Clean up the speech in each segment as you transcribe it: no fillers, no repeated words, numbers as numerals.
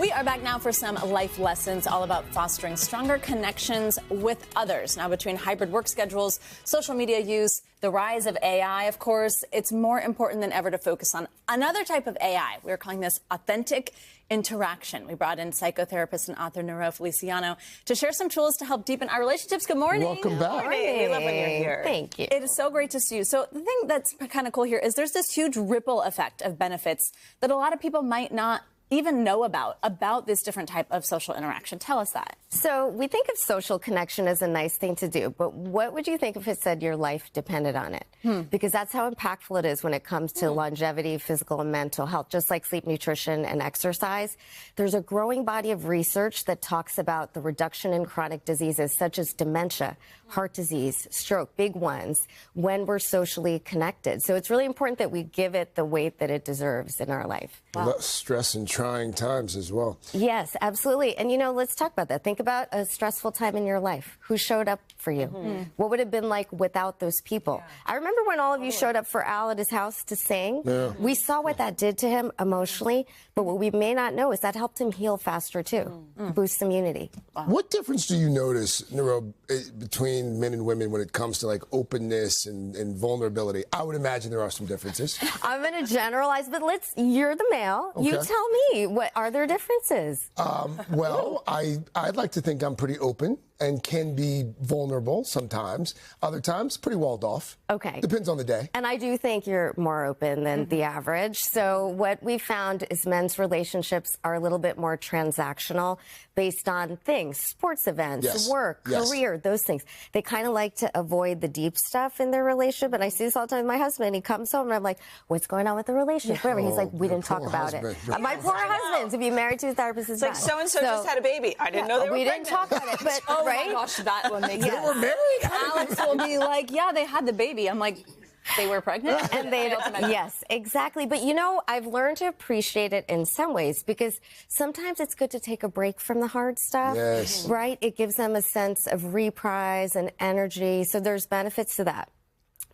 We are back now for some life lessons all about fostering stronger connections with others. Now, between hybrid work schedules, social media use, the rise of AI, of course, it's more important than ever to focus on another type of AI. We're calling this authentic interaction. We brought in psychotherapist and author Niro Feliciano to share some tools to help deepen our relationships. Good morning. Welcome back. Good morning. We love when you're here. Thank you. It is so great to see you. So the thing that's kind of cool here is there's this huge ripple effect of benefits that a lot of people might not even know about this different type of social interaction. Tell us that. So we think of social connection as a nice thing to do, but what would you think if it said your life depended on it? Because that's how impactful it is when it comes to longevity, physical and mental health, just like sleep, nutrition, and exercise. There's a growing body of research that talks about the reduction in chronic diseases such as dementia, heart disease, stroke, big ones, when we're socially connected. So it's really important that we give it the weight that it deserves in our life. Less stress and trying times as well. Yes, absolutely. And, you know, let's talk about that. Think about a stressful time in your life. Who showed up for you? What would it have been like without those people? I remember when all of you showed up for Al at his house to sing. We saw what that did to him emotionally, but what we may not know is that helped him heal faster, too, boost immunity. What difference do you notice, Niro, between men and women when it comes to, like, openness and vulnerability? I would imagine there are some differences. I'm going to generalize, but you're the male. You tell me, what are there differences? Well, I'd like to think I'm pretty open and can be vulnerable sometimes. Other times, pretty walled off. Okay. Depends on the day. And I do think you're more open than the average. So what we found is men's relationships are a little bit more transactional based on things, sports events, work, career, those things. They kind of like to avoid the deep stuff in their relationship. And I see this all the time with my husband. He comes home and I'm like, what's going on with the relationship? Whatever. He's like, we didn't talk about it. My poor husband, to be married to a therapist is like so-and-so just had a baby. I didn't know they were pregnant. We didn't talk about it. But, Oh my gosh, that one makes They were married? Alex will be like, yeah, they had the baby. I'm like, they were pregnant? And yes, exactly. But, you know, I've learned to appreciate it in some ways because sometimes it's good to take a break from the hard stuff, right? It gives them a sense of reprise and energy. So there's benefits to that.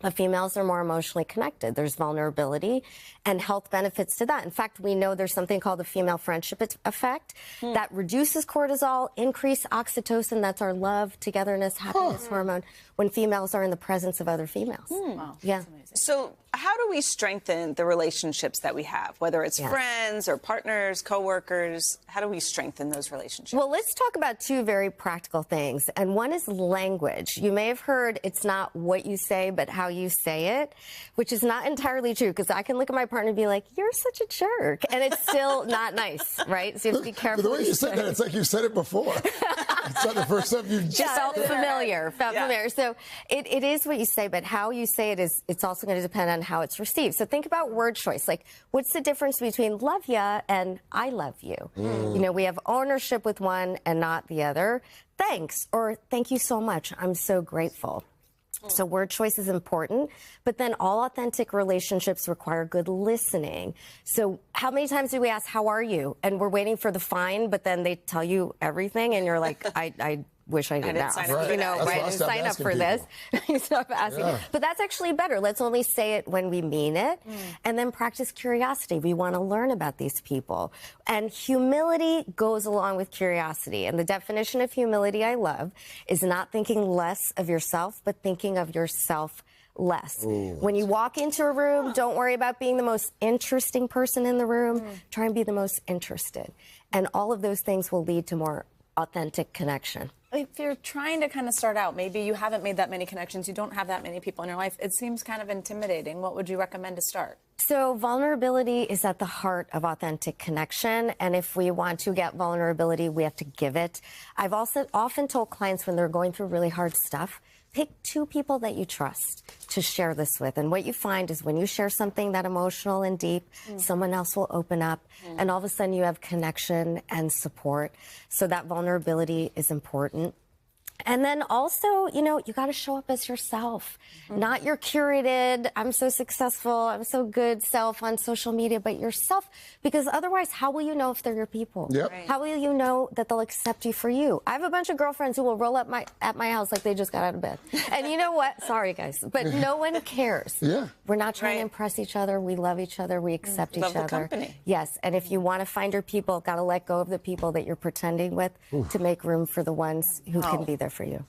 But females are more emotionally connected. There's vulnerability and health benefits to that. In fact, we know there's something called the female friendship effect that reduces cortisol, increase oxytocin. That's our love, togetherness, happiness hormone when females are in the presence of other females. Wow, yeah. So how do we strengthen the relationships that we have, whether it's friends or partners, coworkers? How do we strengthen those relationships? Well, let's talk about two very practical things. And one is language. You may have heard it's not what you say, but how you say it, which is not entirely true because I can look at my partner and be like, you're such a jerk. And it's still not nice, right? So you have to be careful. The way you said that, it's like you've said it before. It's not the first time you've just felt familiar. So it is what you say, but how you say it is, it's also going to depend on how it's received. So think about word choice. Like, what's the difference between love ya and I love you? You know, we have ownership with one and not the other. Thanks, or thank you so much. I'm so grateful. So word choice is important, but then all authentic relationships require good listening. So how many times do we ask, how are you? And we're waiting for the fine, but then they tell you everything and you're like, I wish I didn't ask. You know, right? I didn't sign up for this. You stop asking. But that's actually better. Let's only say it when we mean it. And then practice curiosity. We want to learn about these people. And humility goes along with curiosity. And the definition of humility I love is not thinking less of yourself, but thinking of yourself less. When you walk into a room, don't worry about being the most interesting person in the room. Try and be the most interested. And all of those things will lead to more authentic connection. If you're trying to kind of start out, maybe you haven't made that many connections, you don't have that many people in your life, it seems kind of intimidating. What would you recommend to start? So vulnerability is at the heart of authentic connection. And if we want to get vulnerability, we have to give it. I've also often told clients when they're going through really hard stuff, pick two people that you trust to share this with. And what you find is when you share something that emotional and deep, someone else will open up and all of a sudden you have connection and support. So that vulnerability is important. And then also, you know, you got to show up as yourself, not your curated, I'm so successful, I'm so good self on social media, but yourself, because otherwise, how will you know if they're your people? Yep. Right. How will you know that they'll accept you for you? I have a bunch of girlfriends who will roll up at my house like they just got out of bed. And you know what? Sorry, guys, but no one cares. Yeah. We're not trying to impress each other. We love each other. We accept each Love other. the company. Yes, and if you want to find your people, got to let go of the people that you're pretending with to make room for the ones who can be there for you.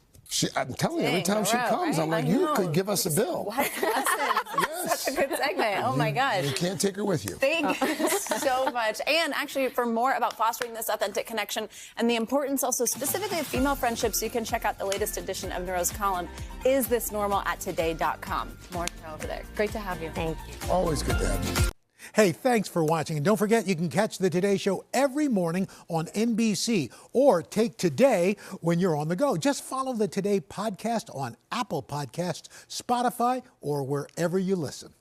I'm telling you, every time she comes, I'm like, you could give us a bill. Yes. Such a good segment. Oh my gosh. You can't take her with you. Thank you so much. And actually, for more about fostering this authentic connection and the importance also specifically of female friendships, you can check out the latest edition of Niro's column, Is This Normal, at today.com. More to know over there. Great to have you. Thank you. Always good to have you. Hey, thanks for watching. And don't forget, you can catch the Today Show every morning on NBC or take Today when you're on the go. Just follow the Today podcast on Apple Podcasts, Spotify, or wherever you listen.